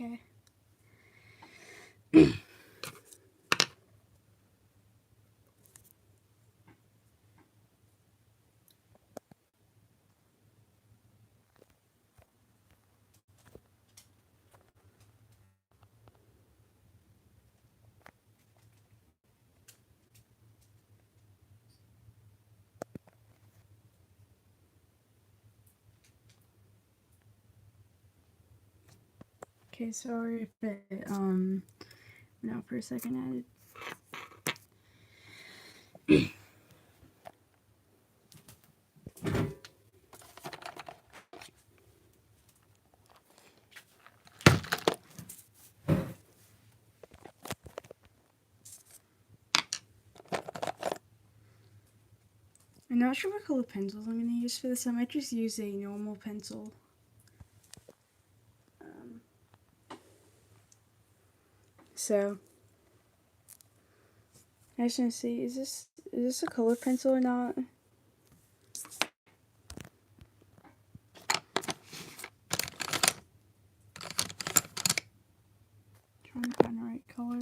Okay. Okay, sorry if it went out for a second. I'm not sure what color pencils I'm gonna use for this. I might just use a normal pencil. So I just want to see, is this a color pencil or not? Trying to find the right color.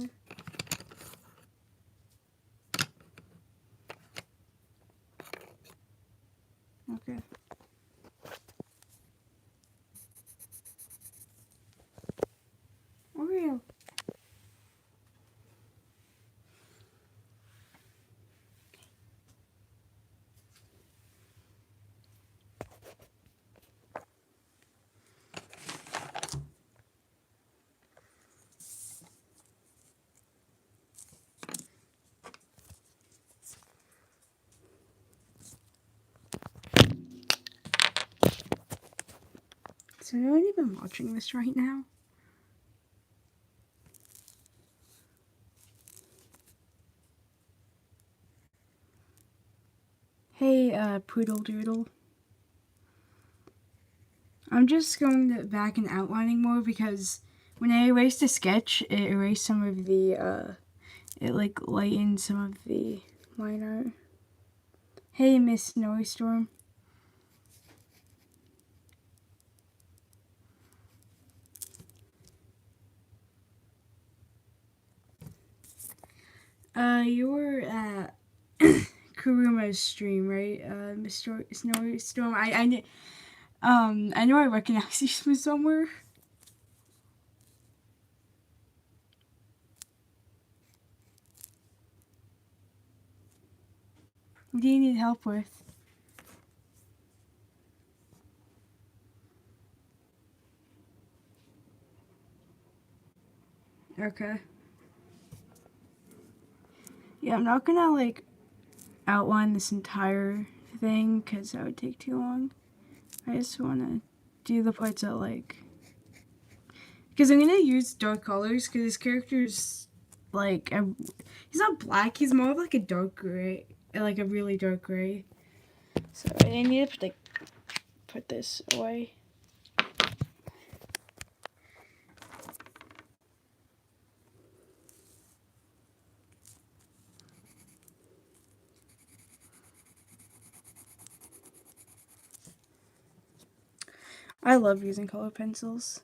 Okay. Oreo. Is anyone even watching this right now? Hey, Poodle Doodle. I'm just going back and outlining more because when I erased a sketch, it erased some of the, it like lightened some of the line art. Hey, Miss Snowy Storm. You were at Kuruma's stream, right? Mr. Snowy Storm. I know I recognize you from somewhere. What do you need help with? Okay. Yeah, I'm not gonna like outline this entire thing because that would take too long. I just want to do the parts that like, because I'm gonna use dark colors because this character's like he's not black, he's more of like a dark gray, like a really dark gray. So I need to put this away. I love using color pencils.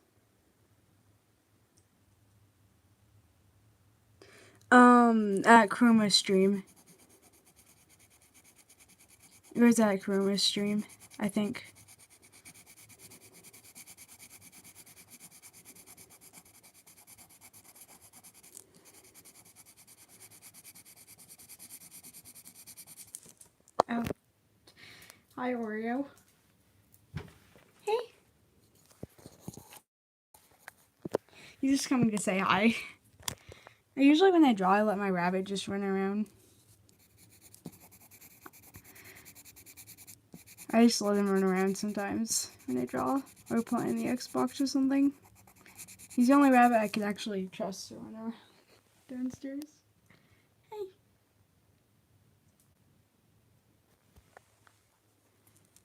At Chroma stream. It was at Chroma stream, I think. Oh. Hi, Oreo. Hey. He's just coming to say hi. Usually when I draw, I let my rabbit just run around. I just let him run around sometimes when I draw or playing the Xbox or something. He's the only rabbit I can actually trust to run around downstairs. Hey.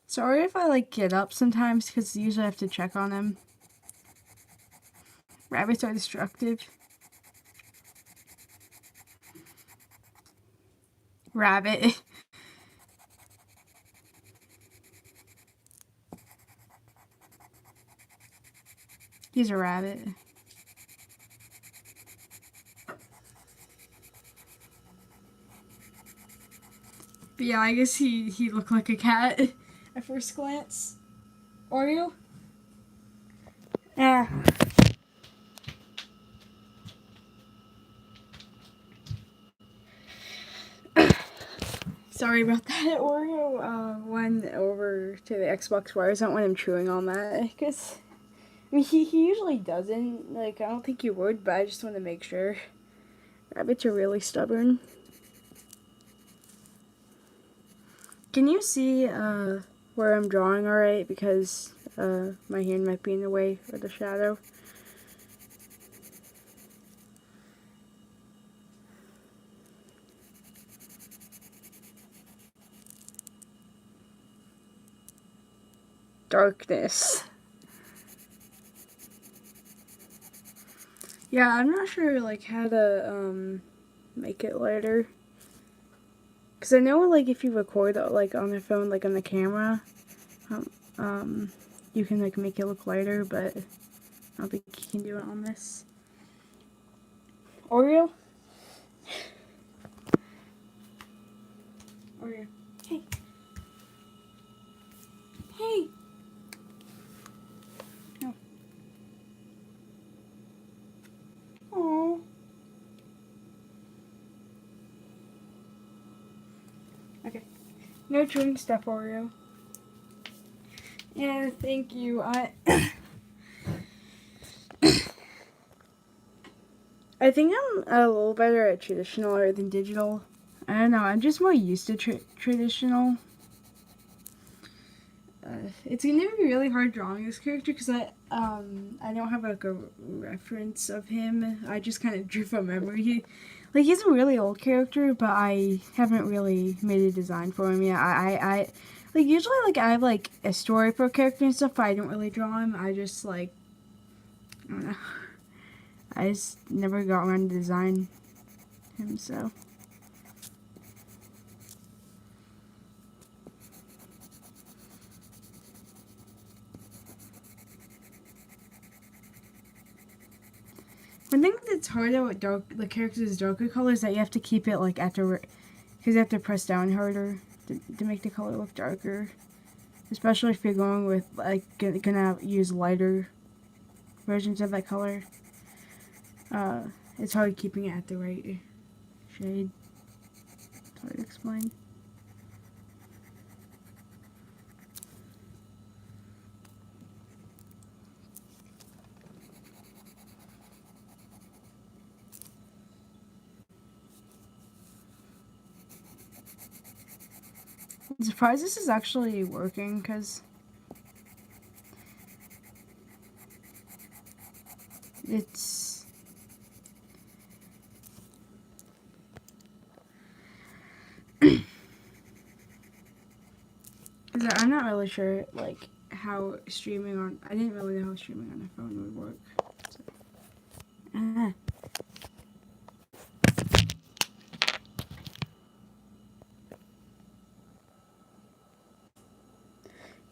Sorry if I like get up sometimes because usually I have to check on him. Rabbits are destructive. Rabbit. He's a rabbit. But yeah, I guess he looked like a cat at first glance. Oreo? Yeah. Sorry about that. Oreo went over to the Xbox wires. I don't want him chewing on that because I mean he usually doesn't. Like I don't think he would, but I just want to make sure. Rabbits are really stubborn. Can you see where I'm drawing alright? Because my hand might be in the way of the shadow. Darkness. Yeah, I'm not sure like how to make it lighter. Cause I know like if you record like on the phone, like on the camera, you can like make it look lighter, but I don't think you can do it on this. Oreo? Oreo. Hey. Hey. No. Aww. Okay. No chewing stuff, Oreo. Yeah, thank you. I think I'm a little better at traditional art than digital. I don't know. I'm just more used to traditional. It's gonna be really hard drawing this character because I don't have like a reference of him. I just kind of drew from memory. Like he's a really old character, but I haven't really made a design for him yet. I like usually like I have like a story for a character and stuff, but I don't really draw him. I just like I don't know. I just never got around to design him, so. One thing that's hard about the character's darker colors is that you have to keep it like after, because you have to press down harder to make the color look darker. Especially if you're going with like gonna use lighter versions of that color. It's hard keeping it at the right shade. It's hard to explain. I'm surprised this is actually working because it's I'm not really sure like how streaming on I didn't really know how streaming on a phone would work. So.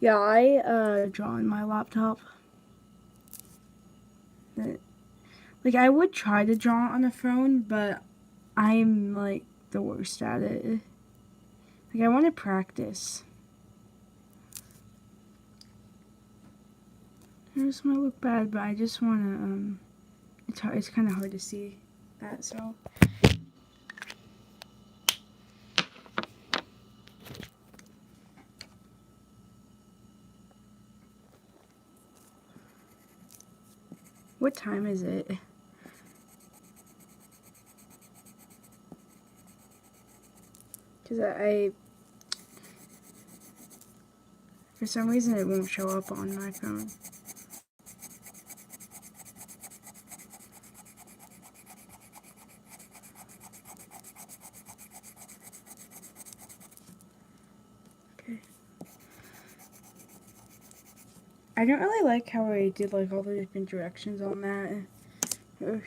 Yeah, I draw on my laptop. Like I would try to draw on a phone, but I'm like the worst at it. Like I want to practice. This might look bad, but I just want to. It's kind of hard to see that, so. What time is it? Because for some reason it won't show up on my phone. Okay. I don't really like how I did like all the different directions on that. Ugh.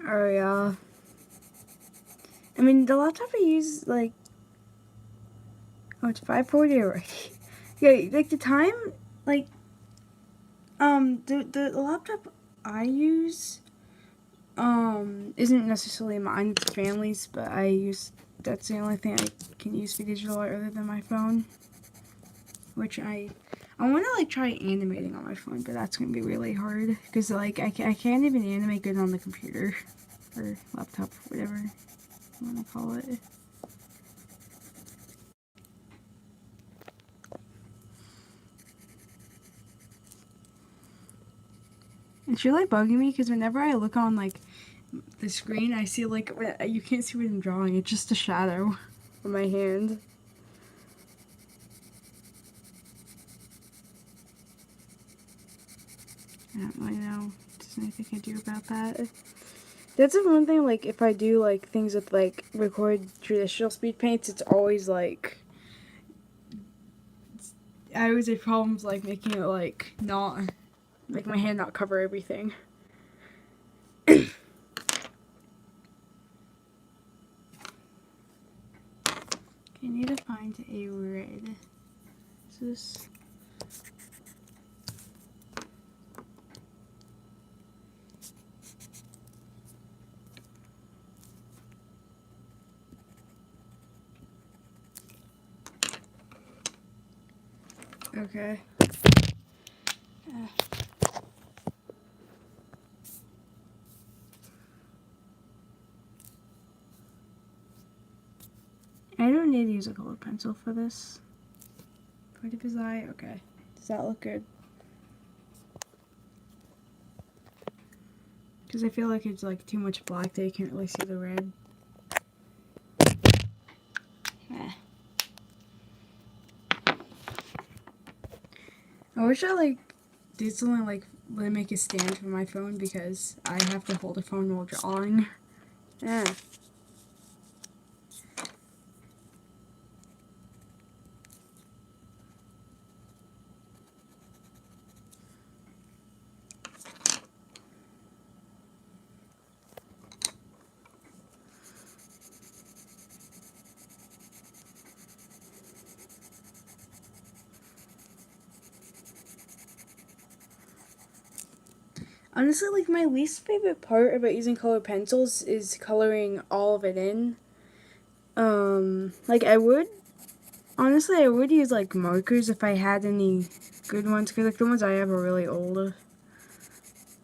Alright, I mean, the laptop I use, like, oh, it's 540 already. Yeah, like the time, like the laptop I use isn't necessarily mine, it's family's, but I use that's the only thing I can use for digital art other than my phone, which I want to like try animating on my phone, but that's gonna be really hard because like I can't even animate good on the computer or laptop, whatever you want to call it. It's really bugging me because whenever I look on like the screen, I see like you can't see what I'm drawing. It's just a shadow on my hand. I don't really know if there's anything I can do about that. That's the one thing, like, if I do, like, things with, like, record traditional speed paints, it's always, like, I always have problems, like, making it, like, not, like, my hand not cover everything. I need to find a red. Is this... Okay. I don't need to use a colored pencil for this. Part of his eye? Okay. Does that look good? Because I feel like it's like too much black that you can't really see the red. I wish I like did something like let me make a stand for my phone because I have to hold a phone while drawing. Yeah. Honestly, like my least favorite part about using colored pencils is coloring all of it in. Like I would honestly I would use like markers if I had any good ones because like the ones I have are really old.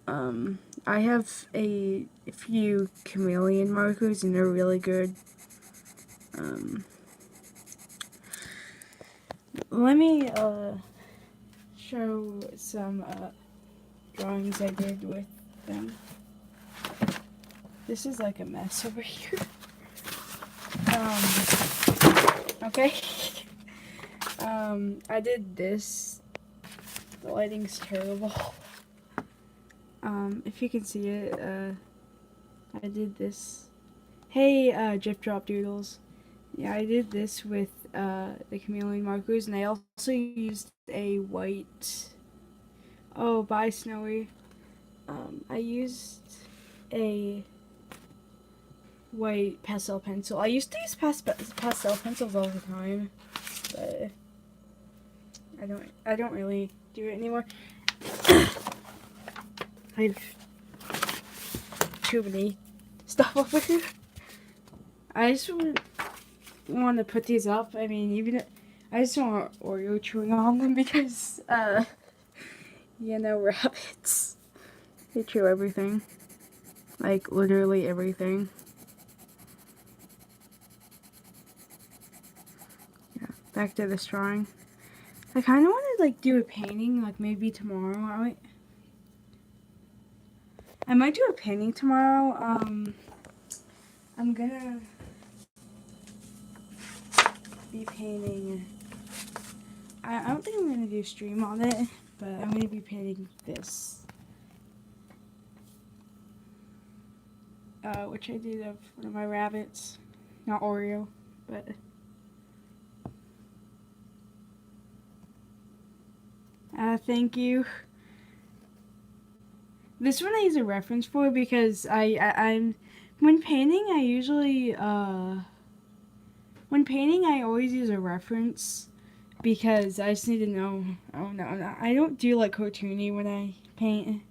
I have a few chameleon markers and they're really good. Let me show some drawings I did with them. This is like a mess over here. Okay. I did this. The lighting's terrible. If you can see it, I did this. Hey, Jeff Drop Doodles. Yeah, I did this with, the chameleon markers, and I also used a white... Oh, bye, Snowy. I used a white pastel pencil. I used to use pastel pencils all the time, but I don't really do it anymore. I have too many stuff over here. I just want to put these up. I mean, I just don't want Oreo chewing on them because, you know, rabbits. They chew everything. Like, literally everything. Yeah, back to this drawing. I kind of want to, like, do a painting, like, maybe tomorrow. I might do a painting tomorrow. I'm gonna be painting... I don't think I'm gonna do a stream on it, but I'm gonna be painting this. Which I did of one of my rabbits. Not Oreo, but... thank you. This one I use a reference for because I'm... When painting, I usually, when painting, I always use a reference because I just need to know. Oh no, no, I don't do like cartoony when I paint.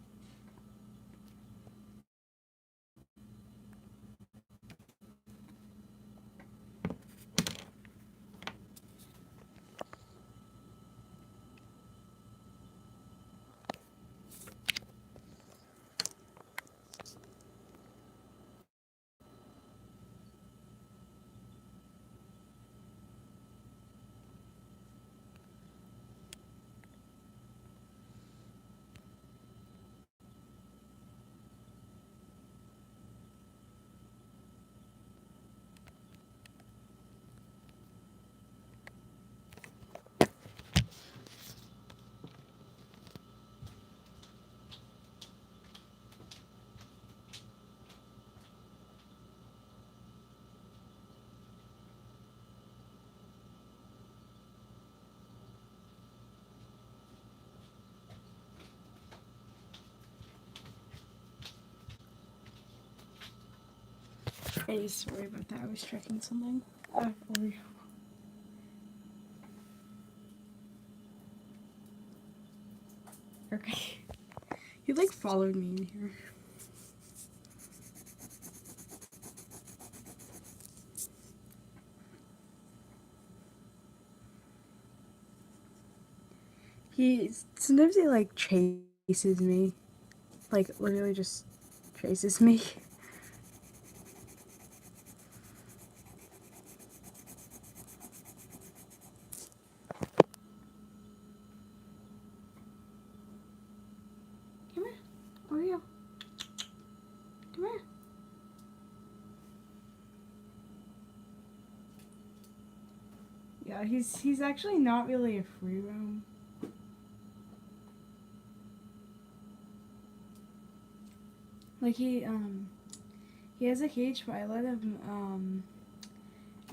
Hey, sorry about that. I was checking something. Oh, okay. You like followed me in here. Sometimes he like chases me, like literally just chases me. Come here, Oreo. Come here. Yeah, he's actually not really a free roam. Like he has a cage, but I let him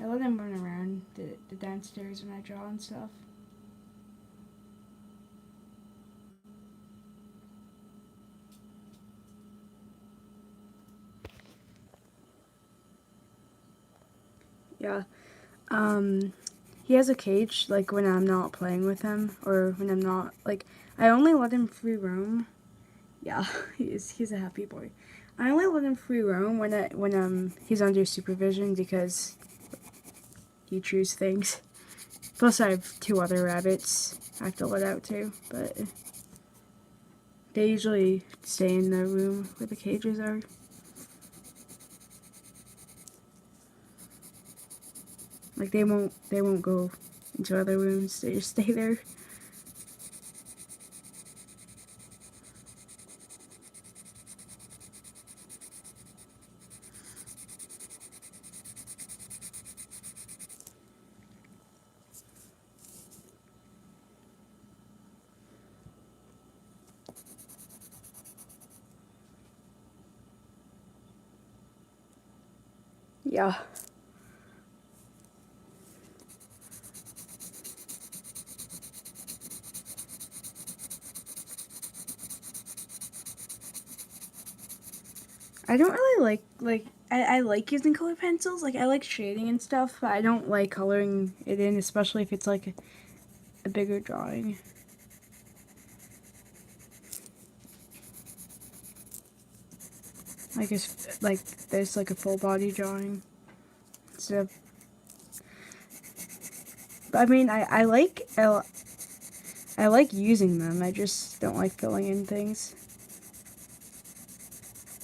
run around the downstairs when I draw and stuff. Yeah. Um, he has a cage, like, when I'm not playing with him, or when I'm not, like, I only let him free roam. Yeah, he's a happy boy. I only let him free roam when he's under supervision because he chews things. Plus, I have two other rabbits I have to let out too, but they usually stay in the room where the cages are. Like they won't go into other rooms. They just stay there. Yeah. I don't really like I like using color pencils. Like I like shading and stuff, but I don't like coloring it in, especially if it's like a bigger drawing. Like it's like there's like a full body drawing instead of. But I mean, I like using them. I just don't like filling in things.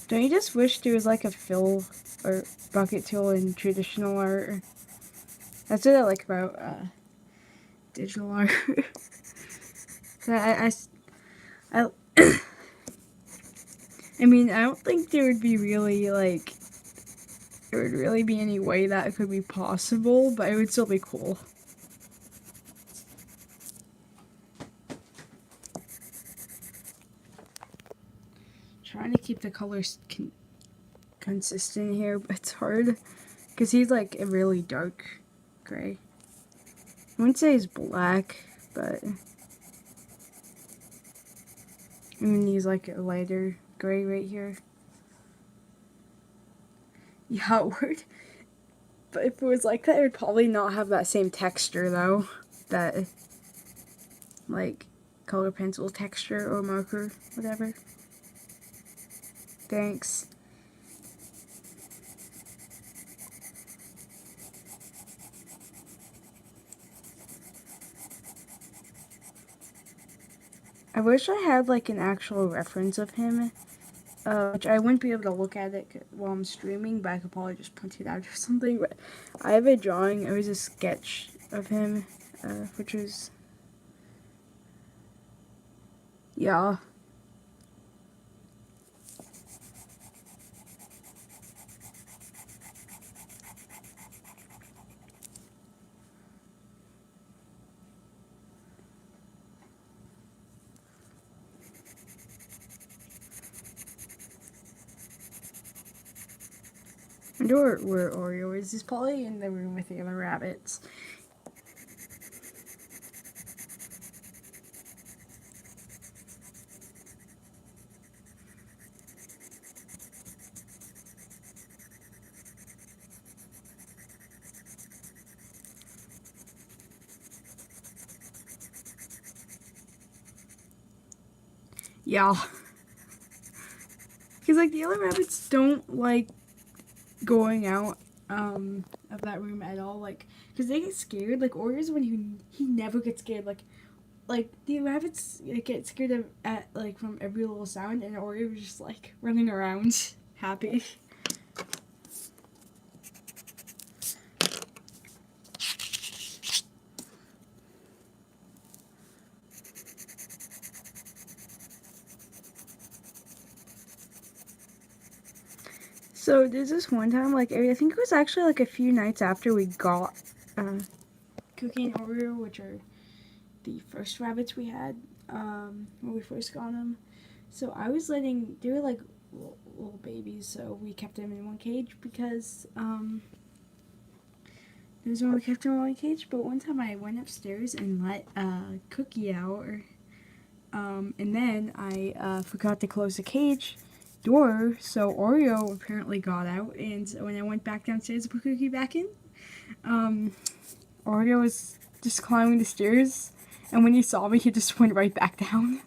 Don't you just wish there was like a fill or bucket tool in traditional art? That's what I like about digital art. I, I mean, I don't think there would be really like there would really be any way that could be possible, but it would still be cool. Trying to keep the colors consistent here, but it's hard because he's like a really dark gray. I wouldn't say he's black, but I mean he's like a lighter gray right here. Yeah, it would. But if it was like that, it would probably not have that same texture though. that, like, color pencil texture or marker, whatever. Thanks. I wish I had, like, an actual reference of him, which I wouldn't be able to look at it while I'm streaming, but I could probably just print it out or something. But I have a drawing, it was a sketch of him, which was, yeah. I wonder where Oreo is. He's probably in the room with the other rabbits. Yeah. Because, like, the other rabbits don't like going out of that room at all. Like, because they get scared. Like, Oreo's when he never gets scared. Like the rabbits get scared at from every little sound, and Oreo was just like running around happy. So there's this one time, like, I think it was actually like a few nights after we got Cookie and Oreo, which are the first rabbits we had when we first got them. So I was letting, they were like little babies, so we kept them in one cage because there's when we kept them in one cage. But one time I went upstairs and let Cookie out, and then I forgot to close the cage door, so Oreo apparently got out, and when I went back downstairs to put Cookie back in, Oreo was just climbing the stairs, and when he saw me, he just went right back down.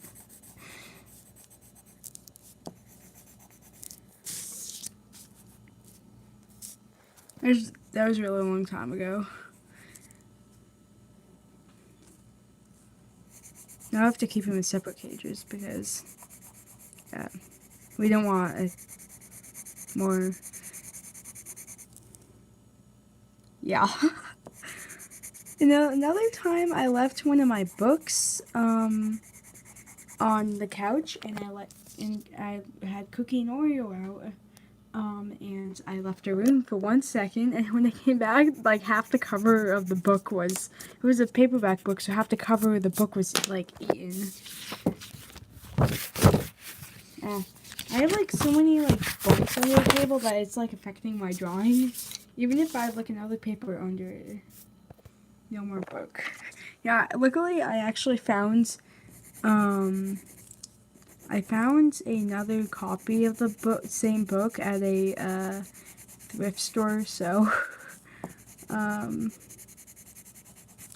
That was a really long time ago. Now I have to keep him in separate cages because we don't want more. Yeah. You know, another time I left one of my books on the couch, and I had Cookie and Oreo out. And I left a room for 1 second, and when I came back, like, half the cover of the book was, it was a paperback book, so half the cover of the book was, like, eaten. I have, like, so many, like, books under the table that it's, like, affecting my drawing. Even if I have, like, another paper under it. No more book. Yeah, luckily, I actually found, I found another copy of the same book at a thrift store, so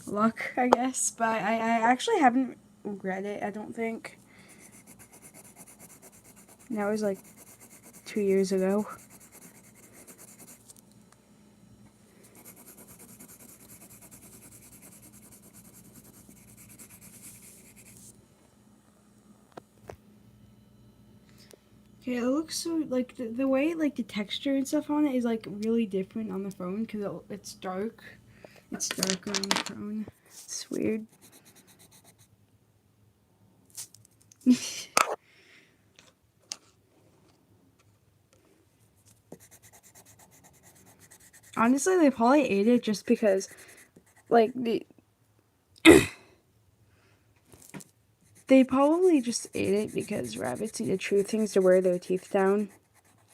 luck, I guess. But I actually haven't read it, I don't think. That was like 2 years ago. Okay, it looks so, like, the way, like, the texture and stuff on it is, like, really different on the phone because it's dark. It's darker on the phone. It's weird. Honestly, they probably ate it just because, like, they probably just ate it because rabbits eat the true things to wear their teeth down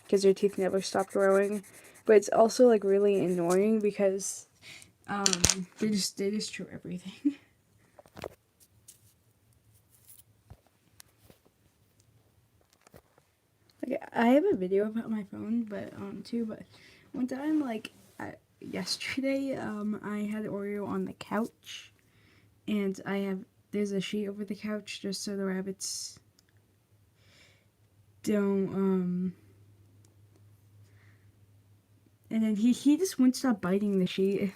because their teeth never stop growing. But it's also, like, really annoying because they just chew everything. Okay, I have a video about my phone, but too. But one time, like, yesterday, I had Oreo on the couch, and there's a sheet over the couch just so the rabbits don't and then he just wouldn't stop biting the sheet.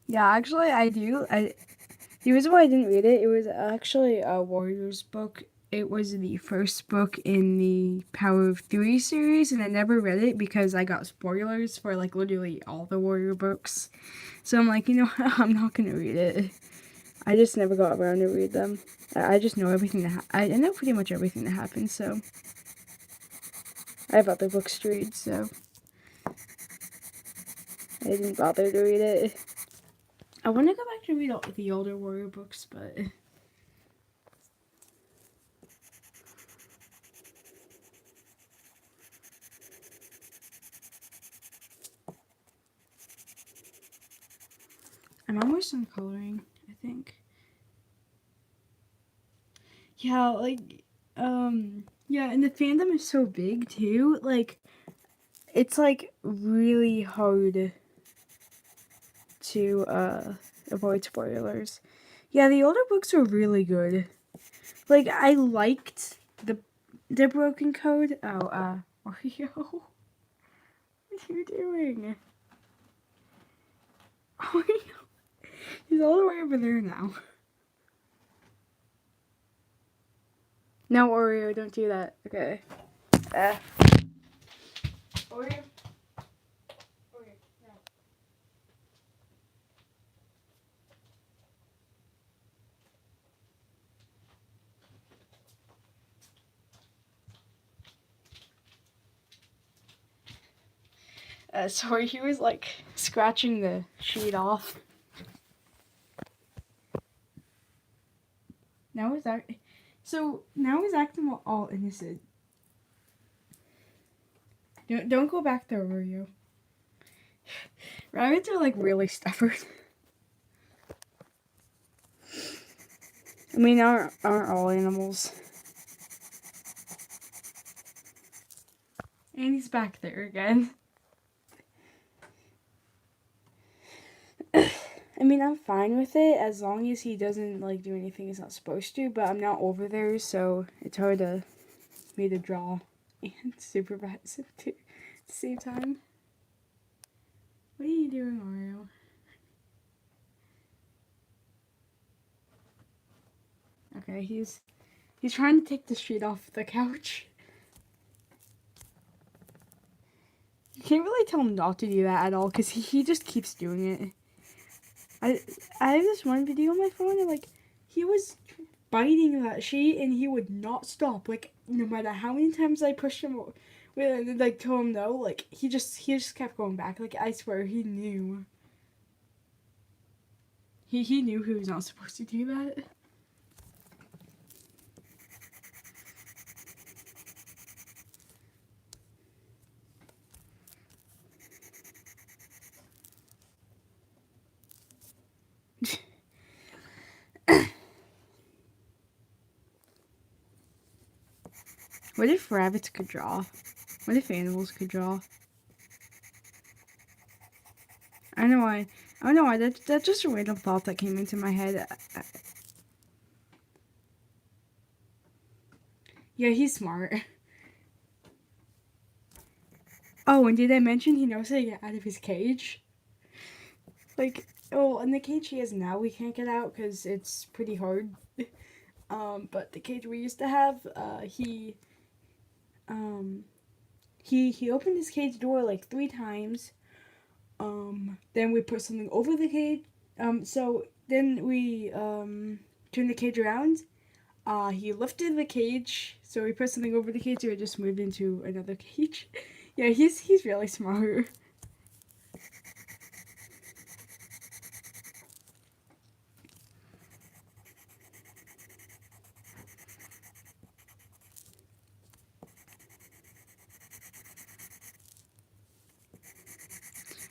Yeah, actually I do. The reason why I didn't read it, it was actually a Warriors book. It was the first book in the Power of Three series, and I never read it because I got spoilers for like literally all the Warrior books. So I'm like, you know what? I'm not gonna read it. I just never got around to read them. I just know everything I know pretty much everything that happens. So I have other books to read, so I didn't bother to read it. I want to go back to read all the older Warrior books, but I'm almost done coloring, I think. Yeah, like, yeah, and the fandom is so big too. Like, it's like really hard to avoid spoilers. Yeah, the older books were really good. Like, I liked the Broken Code. Oh, Oreo, what are you doing? Oreo, he's all the way over there now. No, Oreo, don't do that. Okay. Oreo. Oreo, no. Sorry, he was like scratching the sheet off. Now he's acting. So now he's acting all innocent. Don't go back there, Oreo. Rabbits are like really stubborn. I mean, aren't all animals? And he's back there again. I mean, I'm fine with it as long as he doesn't like do anything he's not supposed to. But I'm not over there, so it's hard to me to draw and supervise it too, at the same time. What are you doing, Oreo? Okay, he's trying to take the sheet off the couch. You can't really tell him not to do that at all because he just keeps doing it. I have this one video on my phone and like he was biting that sheet and he would not stop. Like no matter how many times I pushed him with like told him no, like he just kept going back. Like I swear he knew. He knew he was not supposed to do that. What if rabbits could draw? What if animals could draw? I don't know why. I don't know why. That's just a random thought that came into my head. Yeah, he's smart. Oh, and did I mention he knows how to get out of his cage? Like, oh, in the cage he has now, we can't get out because it's pretty hard. But the cage we used to have, he opened his cage door like 3 times. Then we put something over the cage. So then we turned the cage around. He lifted the cage, so we put something over the cage, so it just moved into another cage. Yeah, he's really smart.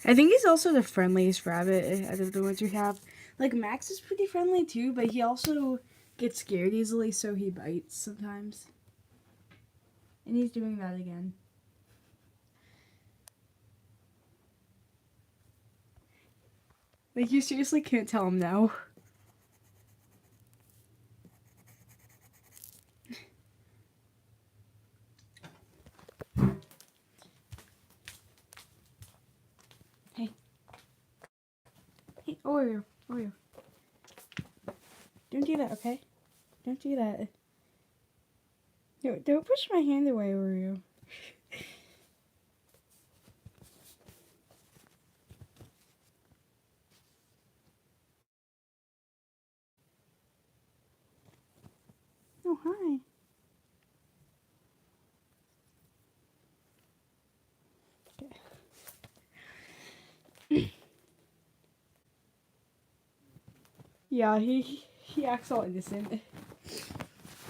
I think he's also the friendliest rabbit out of the ones we have. Like, Max is pretty friendly too, but he also gets scared easily, so he bites sometimes. And he's doing that again. Like, you seriously can't tell him no. Oreo. Oreo. Don't do that, okay? Don't do that. No, don't push my hand away, Oreo. Oh, hi. Okay. Yeah, he acts all innocent.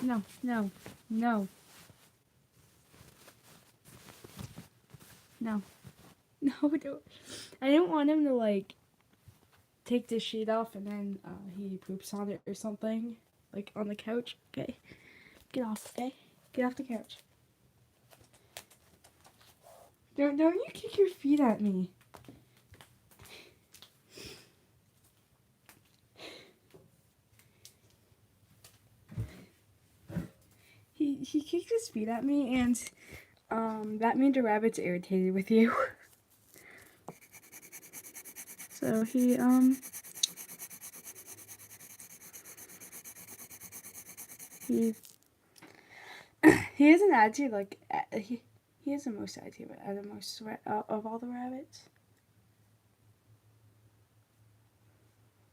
No, no, no, no, no, don't. I didn't want him to, like, take the sheet off and then he poops on it or something. Like, on the couch. Okay. Get off, okay? Get off the couch. Don't you kick your feet at me. He kicked his feet at me, and that made the rabbits irritated with you. So he he has an attitude like he has the most attitude out of most of all the rabbits.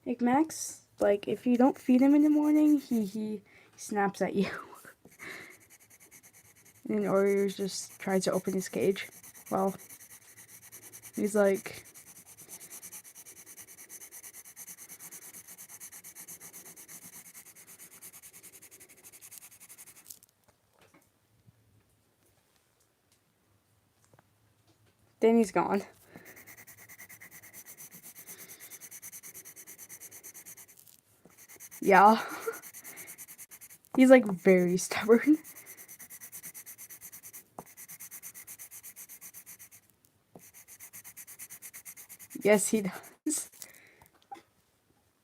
Like Max, like if you don't feed him in the morning, he snaps at you. And Oreo just tries to open his cage. Well, he's like, then he's gone. Yeah. He's like very stubborn. Yes, he does.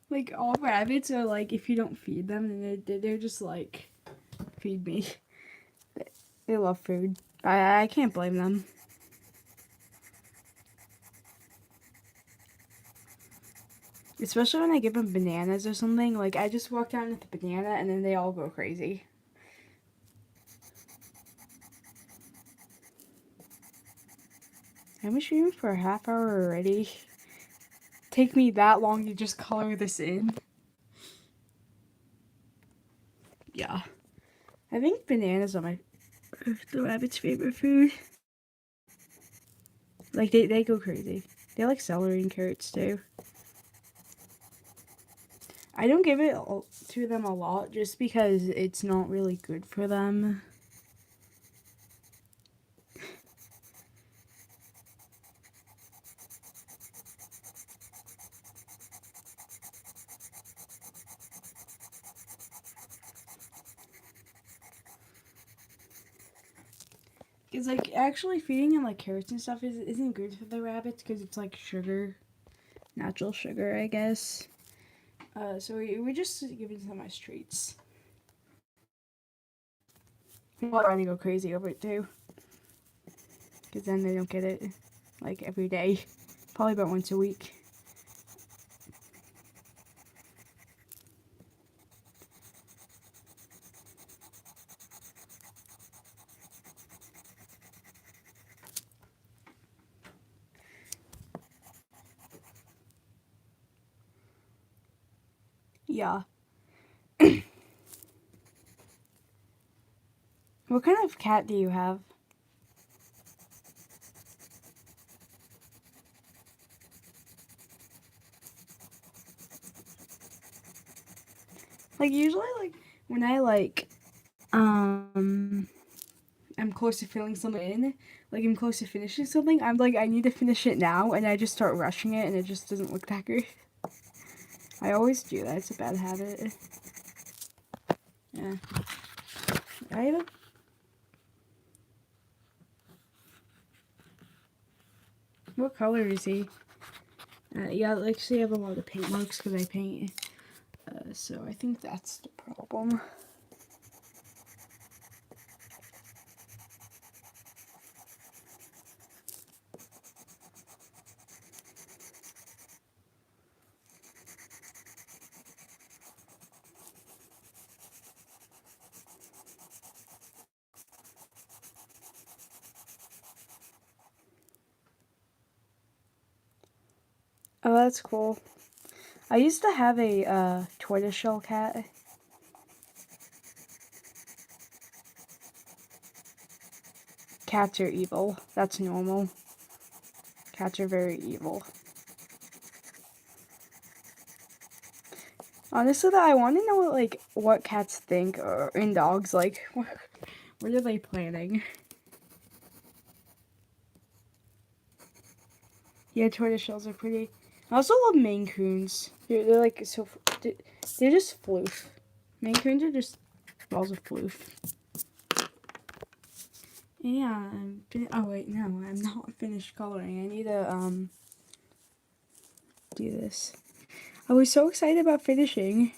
Like all rabbits are like, if you don't feed them, then they're just like, feed me. They love food. I can't blame them. Especially when I give them bananas or something. Like I just walk down with the banana and then they all go crazy. I've been streaming for a half hour already. Take me that long to just color this in. Yeah. I think bananas are the rabbit's favorite food. Like they go crazy. They like celery and carrots too. I don't give it to them a lot just because it's not really good for them. It's like actually feeding them like carrots and stuff isn't good for the rabbits because it's like sugar, natural sugar, I guess. So we're just giving them as treats. I'll try to go crazy over it too, because then they don't get it like every day, probably about once a week. Yeah. What kind of cat do you have? Like usually like when I like I'm close to filling something in, like I'm close to finishing something, I'm like I need to finish it now and I just start rushing it and it just doesn't look that good. I always do that, it's a bad habit. Yeah. I have a What color is he? Yeah, like see I have a lot of paint marks because I paint. So I think that's the problem. Oh, that's cool. I used to have a tortoiseshell cat. Cats are evil. That's normal. Cats are very evil. Honestly, though, I want to know what cats think or in dogs. Like, what are they planning? Yeah, tortoiseshells are pretty. I also love Maine Coons. They're like so. They're just floof. Maine Coons are just balls of floof. Yeah. Oh wait, no, I'm not finished coloring. I need to do this. I was so excited about finishing.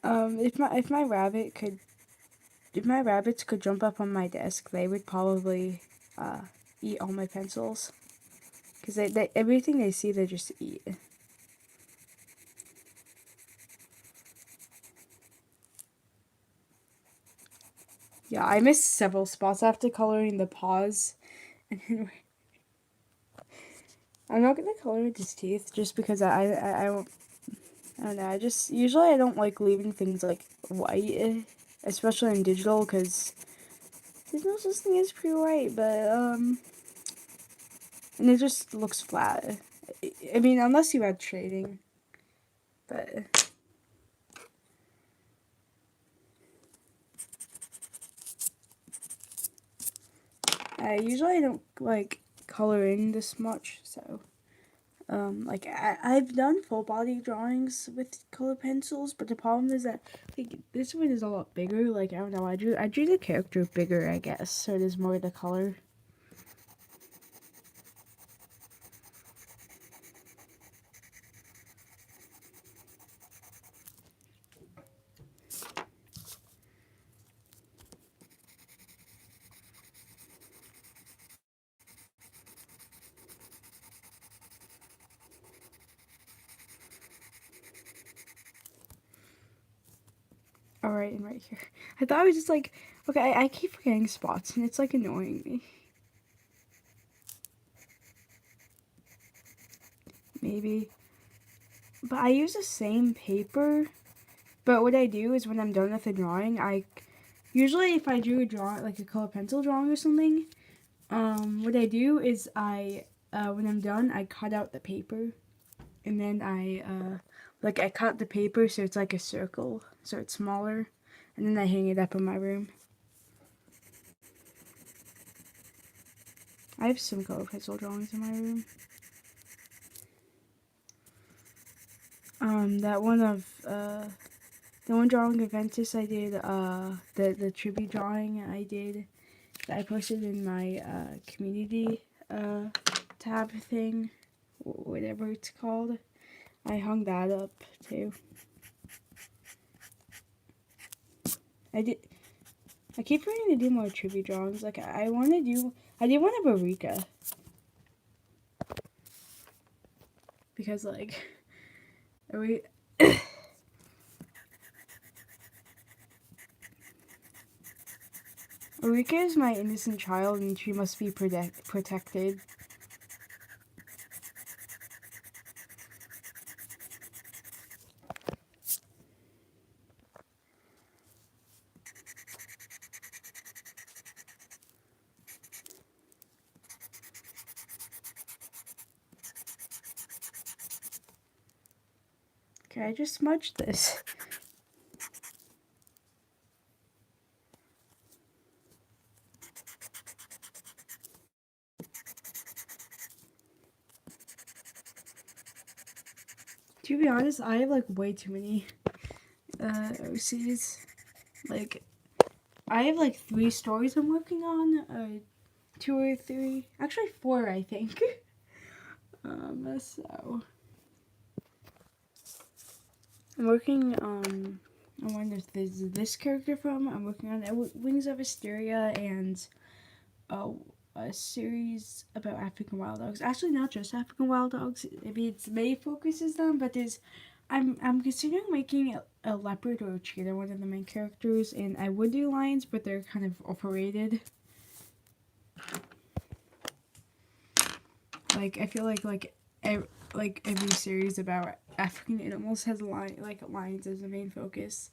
If my rabbits could jump up on my desk, they would probably eat all my pencils. Cause they everything they see they just eat. Yeah, I missed several spots after coloring the paws. And I'm not gonna color his teeth just because I don't know. I don't like leaving things like white, especially in digital, because there's no such thing as pure white. But and it just looks flat. I mean, unless you add shading, but I usually don't like coloring this much. So like I've done full body drawings with color pencils, but the problem is that like this one is a lot bigger. Like I don't know, I drew the character bigger, I guess, so there's more of the color. Alright, and right here. I thought I was just like, okay, I keep forgetting spots, and it's like annoying me. Maybe. But I use the same paper, but what I do is when I'm done with the drawing, usually if I drew a drawing, like a color pencil drawing or something, what I do is when I'm done, I cut out the paper, and then I cut the paper so it's like a circle, so it's smaller, and then I hang it up in my room. I have some color pencil drawings in my room. That one of the one drawing of Ventus I did, the tribute drawing I did, that I posted in my community tab thing, whatever it's called. I hung that up too. I keep wanting to do more tribute drawings. Like I did one of Eureka. Because like, Eureka is my innocent child and she must be protected. Okay, I just smudged this. To be honest, I have like way too many OCs. Like, I have like 3 stories I'm working on. 2 or 3. Actually 4, I think. So I'm working on one of this character from. I'm working on Wings of Asteria and a series about African wild dogs. Actually, not just African wild dogs. I mean, its main focus is them, but there's I'm considering making a leopard or a cheetah one of the main characters, and I would do lions, but they're kind of overrated. Like I feel like every series about African animals has lions as the main focus.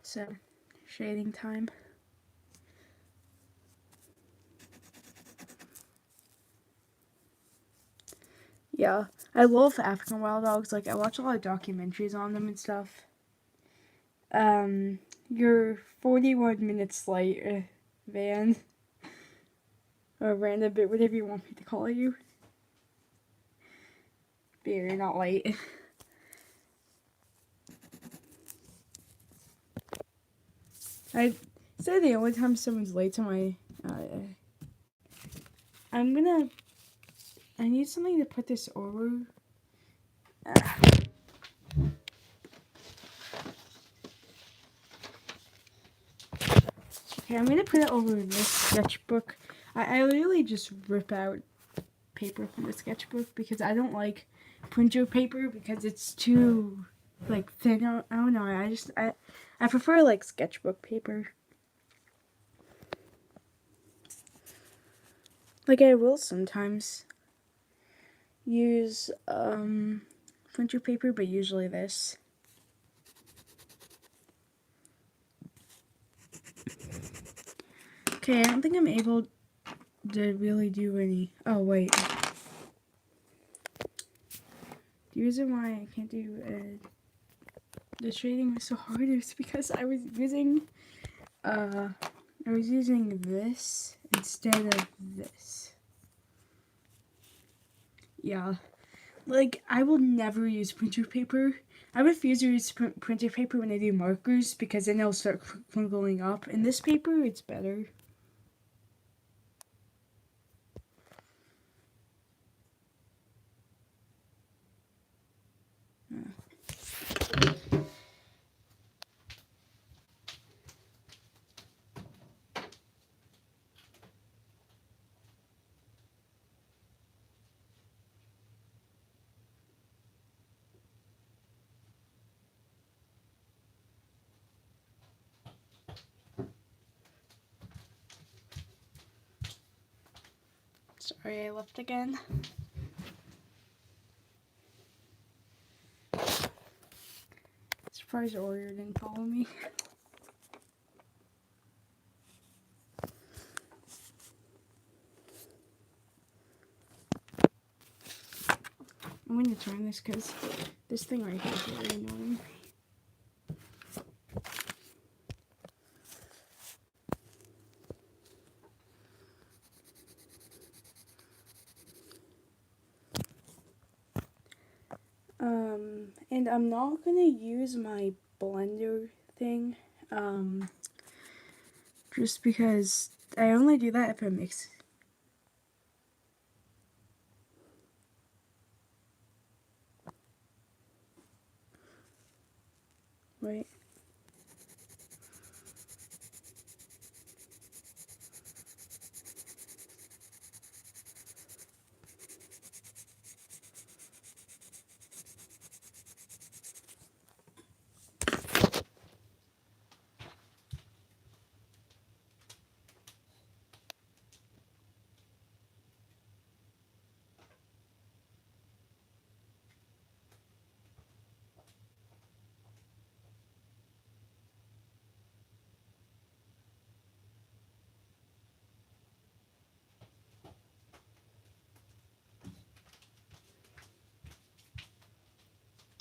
So, shading time. Yeah, I love African wild dogs. Like I watch a lot of documentaries on them and stuff. You're 41 minutes late, Van. Or random bit, whatever you want me to call you. But you're not late. I say the only time someone's late to my, I need something to put this over. Okay, I'm gonna put it over this sketchbook. I literally just rip out paper from the sketchbook because I don't like printer paper because it's too like thin. I don't know. I prefer like sketchbook paper. Like I will sometimes use printer paper, but usually this. Okay, I don't think I'm able to really do any. Oh wait. The reason why I can't do the shading was so hard is because I was using this instead of this. Yeah. Like, I will never use printer paper. I refuse to use printer paper when I do markers because then it'll start crinkling up. In this paper, it's better. Sorry, I left again. Surprised Oreo didn't follow me. I'm going to turn this because this thing right here is very annoying. And I'm not going to use my blender thing, just because I only do that if I mix. Right?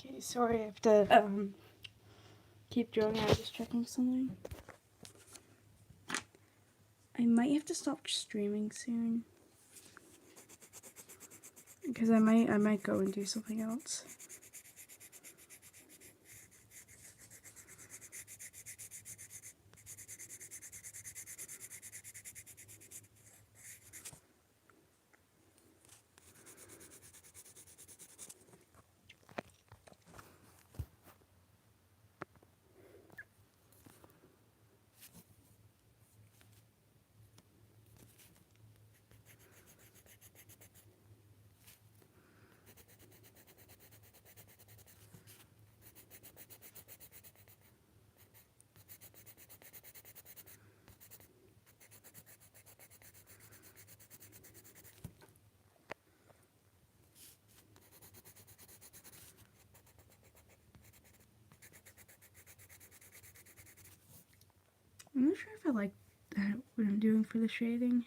Okay, sorry, I have to keep drawing. I'm just checking something. I might have to stop streaming soon because I might go and do something else. I'm not sure if I like that, what I'm doing for the shading.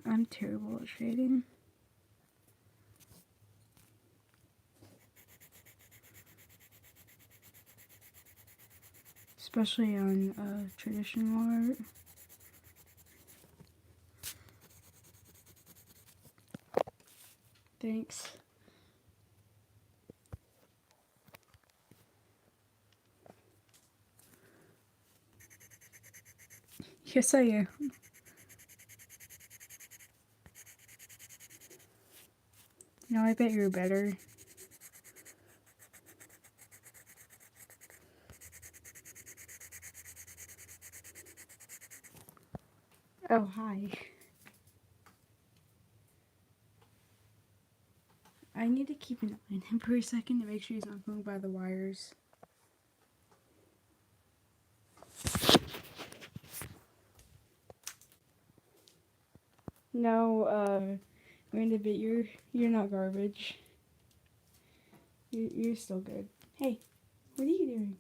I'm terrible at shading. Especially on traditional art. Thanks. Yes, I am. No, I bet you're better. Oh, hi. I need to keep an eye on him for a second to make sure he's not going by the wires. No, Miranda, but you're not garbage. You're still good. Hey, what are you doing?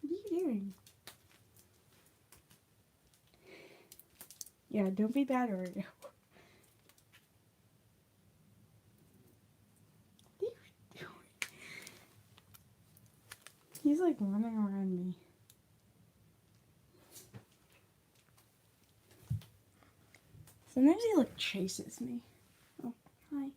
What are you doing? Yeah, don't be bad, Oreo. What are you doing? He's like running around me. Sometimes he like chases me. Oh, hi.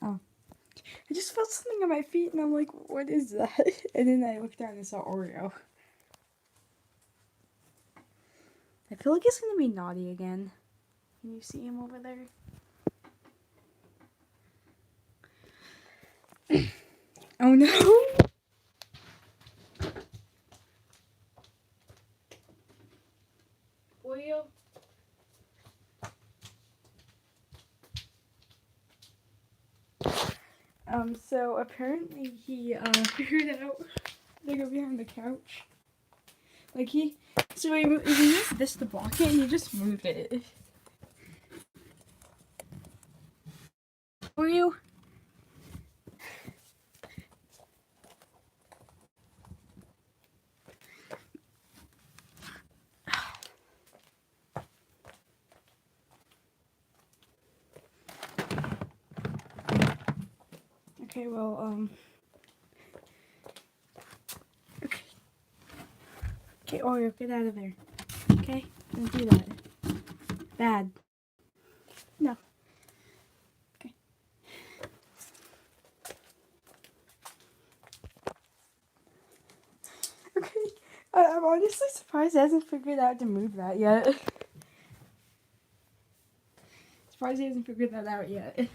Oh. I just felt something on my feet and I'm like, what is that? And then I looked down and saw Oreo. I feel like he's gonna be naughty again. Can you see him over there? Oh no! Oreo? So apparently he, figured out to go behind the couch. Like he used this to block it and he just moved it. Oreo? Okay, well, okay. Okay, Oreo, get out of there. Okay? Don't do that. Bad. No. Okay. Okay. I'm honestly surprised he hasn't figured out to move that yet. Surprised he hasn't figured that out yet.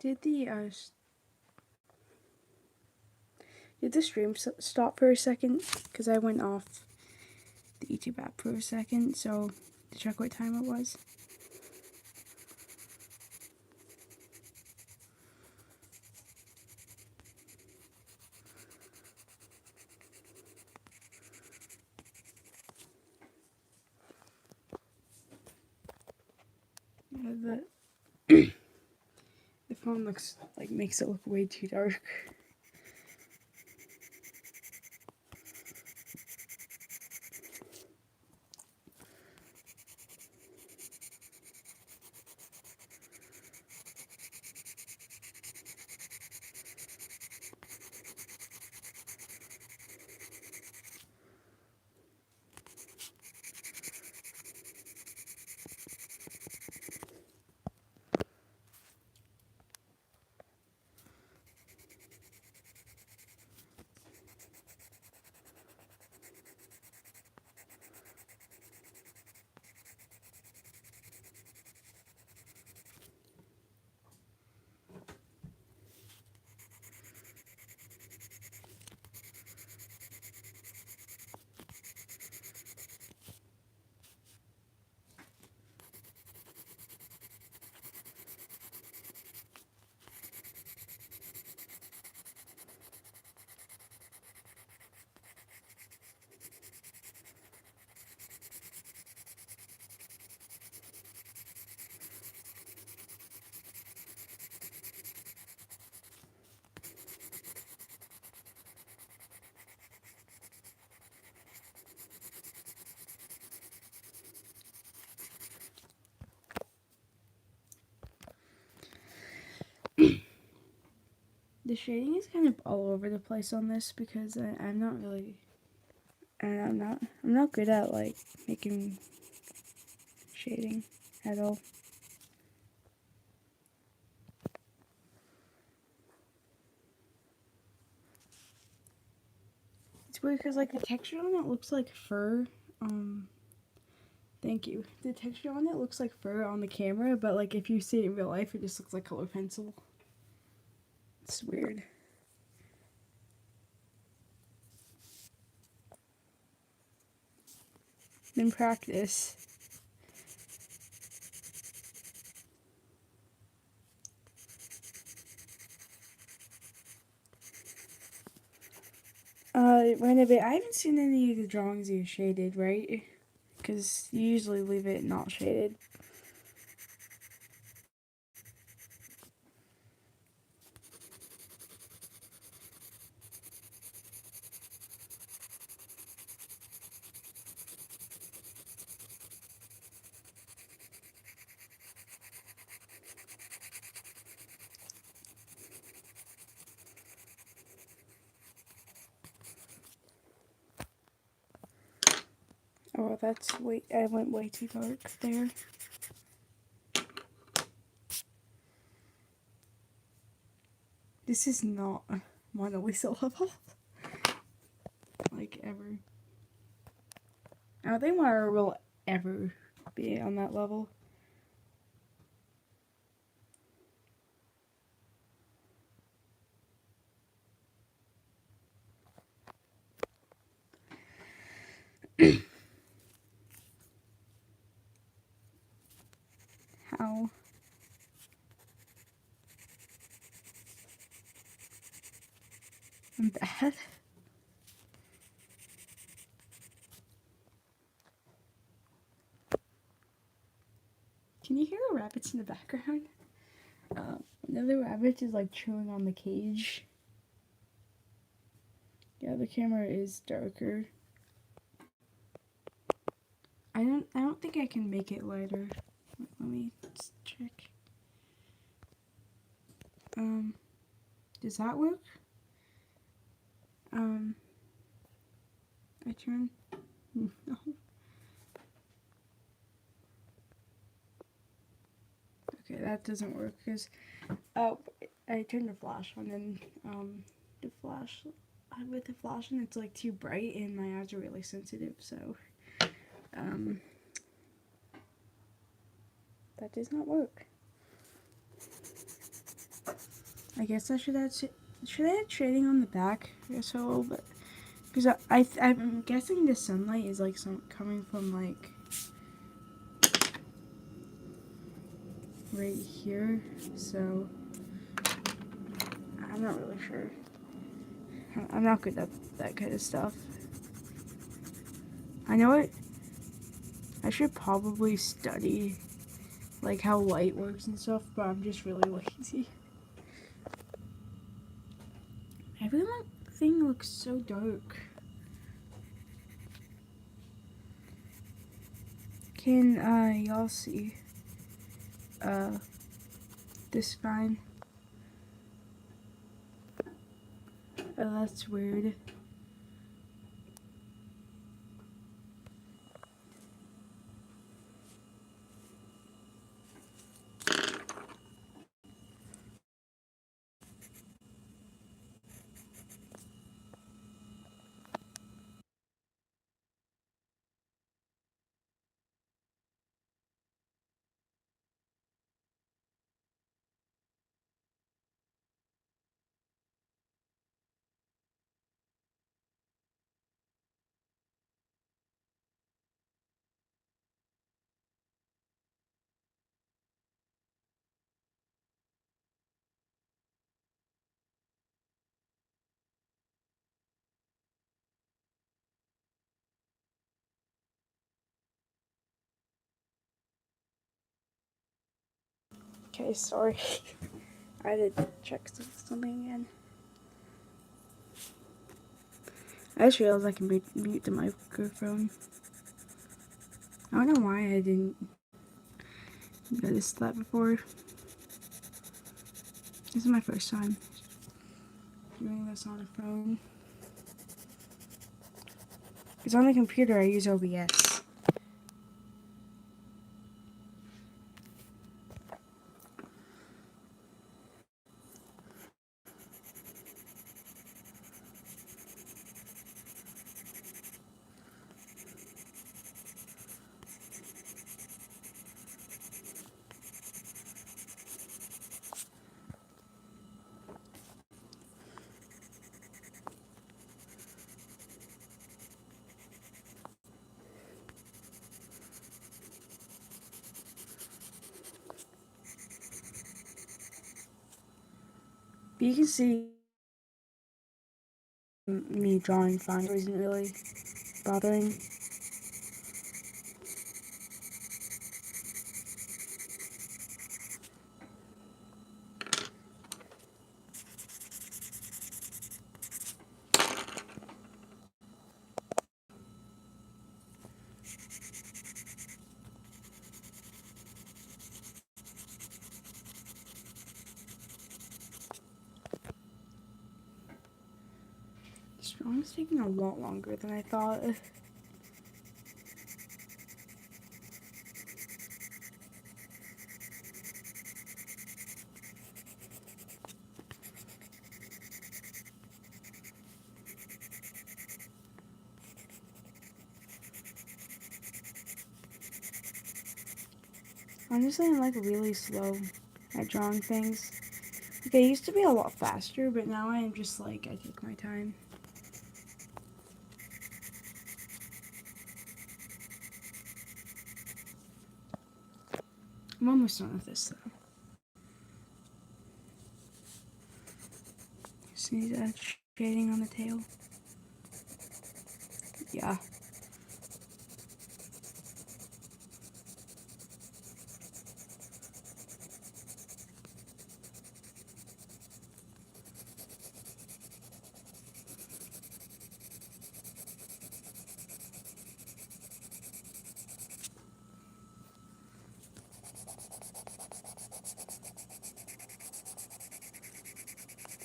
Did the stream stop for a second? Because I went off the YouTube app for a second, so to check what time it was. Yeah, the phone looks like makes it look way too dark. The shading is kind of all over the place on this because I'm not really, and I'm not good at like making shading at all. It's weird because like the texture on it looks like fur. Thank you. The texture on it looks like fur on the camera, but like if you see it in real life, it just looks like colored pencil. It's weird. In practice. Renovate. I haven't seen any of the drawings you shaded, right? Because you usually leave it not shaded. Oh, that's way. I went way too dark there. This is not Mona Lisa level. Like, ever. I don't think Mara will ever be on that level. How? I'm bad. Can you hear the rabbits in the background? Another rabbit is like chewing on the cage. Yeah, the camera is darker. I don't think I can make it lighter. Let me just check. Does that work? I turn. No. Okay, that doesn't work because I turned the flash on and the flash with the flash and it's like too bright and my eyes are really sensitive, so that does not work. I guess I should add shading on the back just a little bit because I'm guessing the sunlight is like coming from like right here, so I'm not really sure. I'm not good at that kind of stuff. I know it. I should probably study like how light works and stuff, but I'm just really lazy. Everything looks so dark. Can y'all see this spine? Oh, that's weird. Okay, sorry. I had to check something again. I just realized I can mute the microphone. I don't know why I didn't notice that before. This is my first time. doing this on a phone. Because on the computer I use OBS. But you can see me drawing fine. It wasn't really bothering. This drawing's taking a lot longer than I thought. Honestly, I'm like really slow at drawing things. Like, I used to be a lot faster, but now I am just like, I take my time. I'm almost done with this though. Just need to add shading on the tail. Yeah.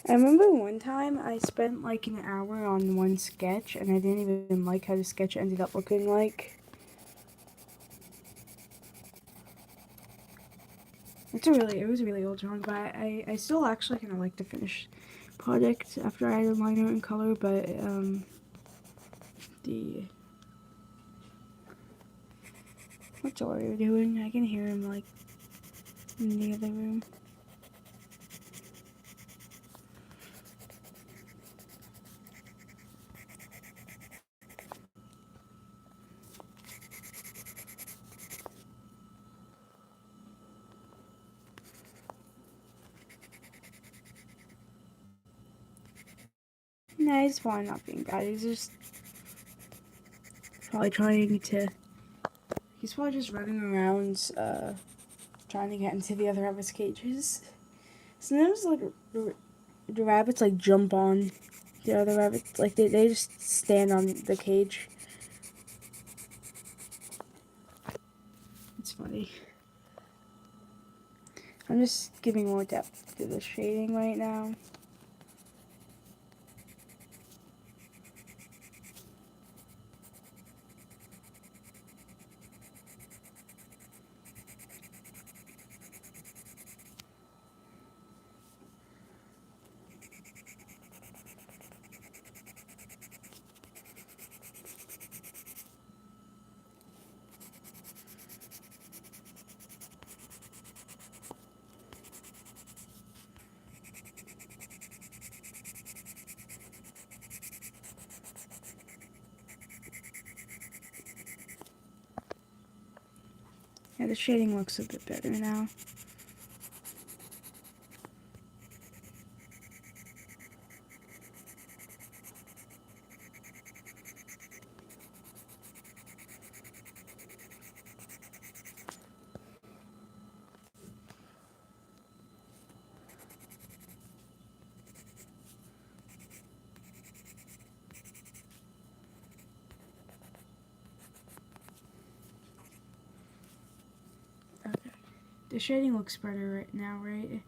I remember one time I spent like an hour on one sketch and I didn't even like how the sketch ended up looking like. It was a really old drawing, but I still actually kind of like the finished product after I added liner and color, but what's Oreo doing? I can hear him like in the other room. Nah, he's fine not being bad. He's just probably trying to. He's probably just running around, trying to get into the other rabbit's cages. Sometimes, like, the rabbits, like, jump on the other rabbits. Like, they just stand on the cage. It's funny. I'm just giving more depth to the shading right now. Yeah, the shading looks a bit better now. Okay. The shading looks better right now, right?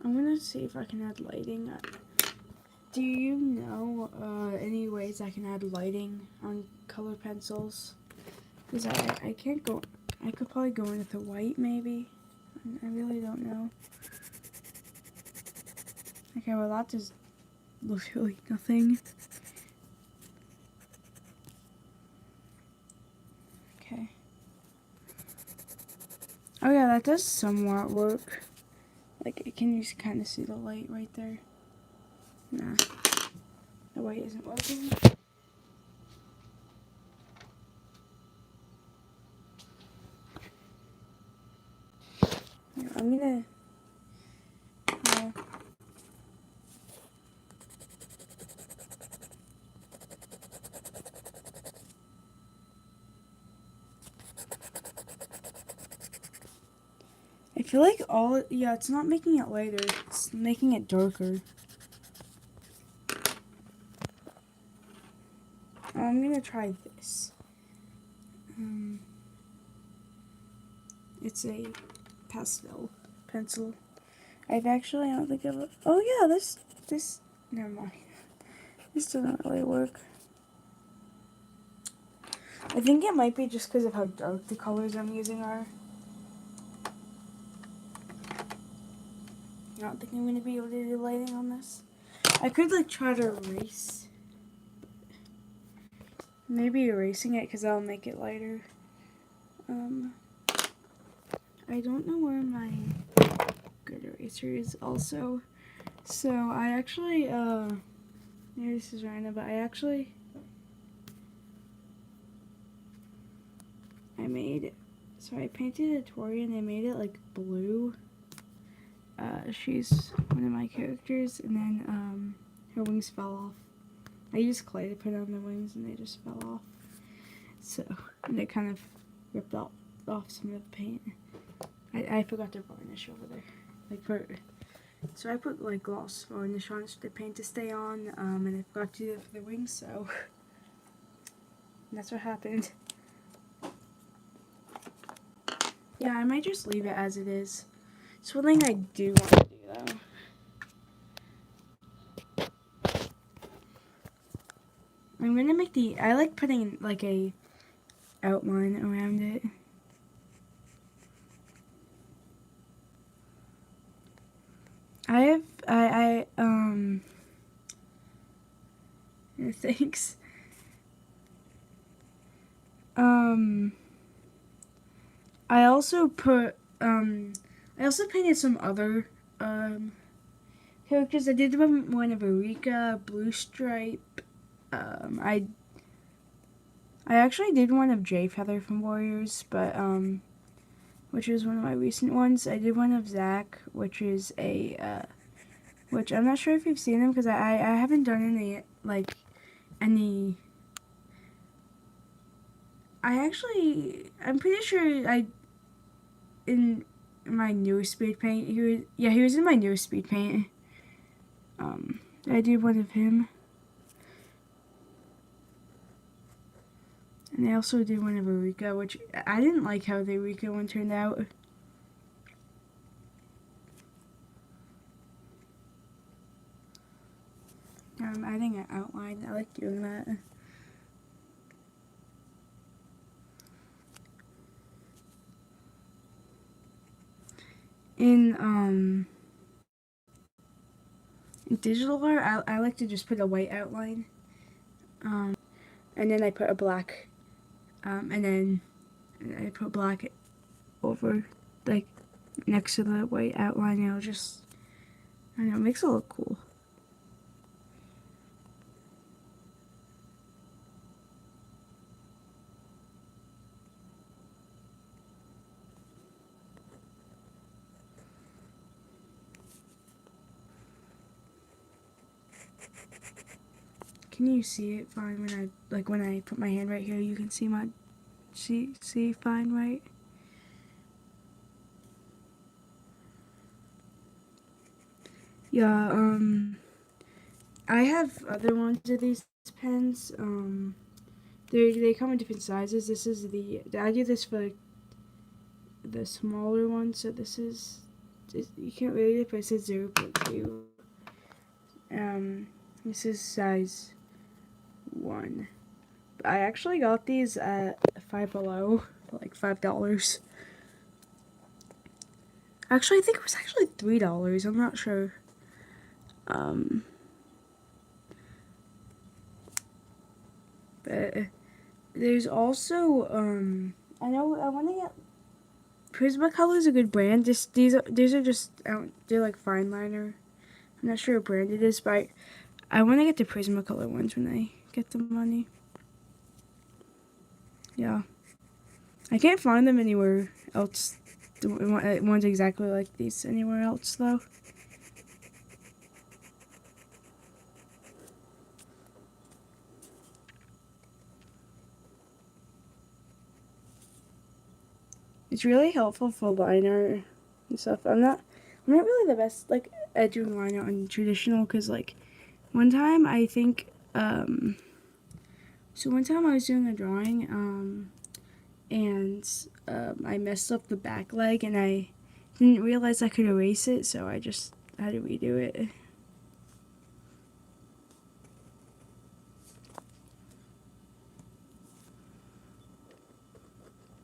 I'm gonna see if I can add lighting. Do you know any ways I can add lighting on color pencils? Because I can't go, I could probably go in with the white maybe. I really don't know. Okay, well that just looks really nothing. Okay. Oh yeah, that does somewhat work. Like, can you kind of see the light right there? Nah, the white isn't working. Yeah, I'm gonna. I feel like yeah, it's not making it lighter, it's making it darker. I'm gonna try this. It's a pastel pencil. I don't think I've, oh yeah, this, never mind. This doesn't really work. I think it might be just because of how dark the colors I'm using are. I don't think I'm going to be able to do lighting on this. I could like try to erase. Maybe erasing it because that'll make it lighter. I don't know where my good eraser is also. So I actually, maybe this is random, but I painted a Tori and I made it like blue. She's one of my characters, and then her wings fell off. I used clay to put on the wings and they just fell off. So, and it kind of ripped off some of the paint. I forgot to varnish over there. So I put like gloss varnish on the paint to stay on, and I forgot to do that for the wings, so that's what happened. Yeah, I might just leave it as it is. It's one thing I do want to do though. I'm gonna make I like putting like a outline around it. Thanks. I also painted some other, characters. I did one of Erika, Blue Stripe. I actually did one of Jay Feather from Warriors, but, which is one of my recent ones. I did one of Zach, which is which I'm not sure if you've seen him, because I haven't done any, like, I'm pretty sure in my newest speed paint, he was in my newest speed paint. I did one of him. And I also did one of Erika, which I didn't like how the Erika one turned out. I'm adding an outline. I like doing that. In digital art, I like to just put a white outline. And then I put a black, and then I put black over, like, next to the white outline. It'll just, I don't know, it makes it look cool. Can you see it fine when I put my hand right here? You can see see fine, right? Yeah, I have other ones of these pens. They come in different sizes. I do this for like, the smaller one, so this is you can't read it, but it says 0.2. This is size 1. I actually got these at Five Below, like $5. Actually, I think it was actually $3. I'm not sure. But there's also I know I want to get Prismacolor is a good brand. These are just they're like fine liner. I'm not sure what brand it is, but I want to get the Prismacolor ones when I get the money. Yeah, I can't find them anywhere else. The ones exactly like these anywhere else though. It's really helpful for liner and stuff. I'm not really the best like at doing liner on traditional because like one time I think so one time I was doing a drawing and I messed up the back leg and I didn't realize I could erase it, so I just had to redo it.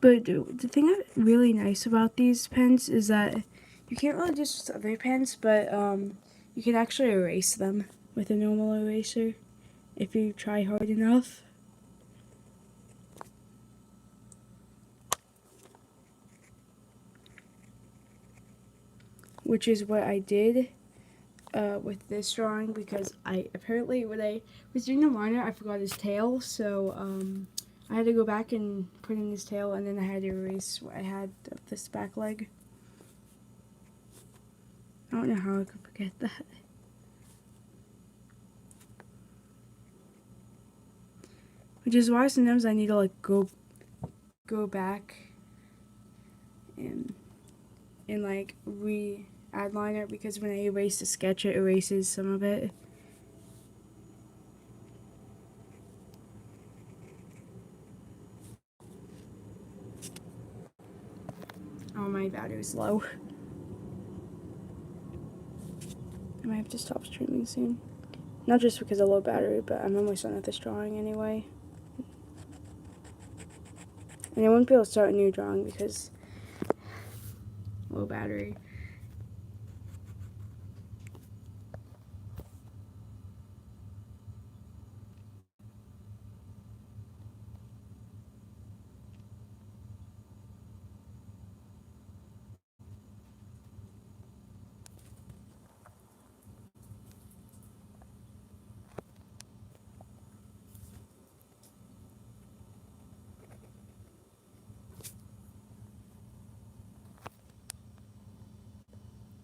But the thing that's really nice about these pens is that you can't really do this with other pens, but you can actually erase them with a normal eraser if you try hard enough. Which is what I did with this drawing, because I apparently when I was doing the liner I forgot his tail, so I had to go back and put in his tail, and then I had to erase what I had of this back leg. I don't know how I could forget that. Which is why sometimes I need to like go back and like add liner, because when I erase the sketch it erases some of it. Oh, my battery's low. I might have to stop streaming soon. Not just because of low battery, but I'm almost done with this drawing anyway. And I won't be able to start a new drawing because low battery.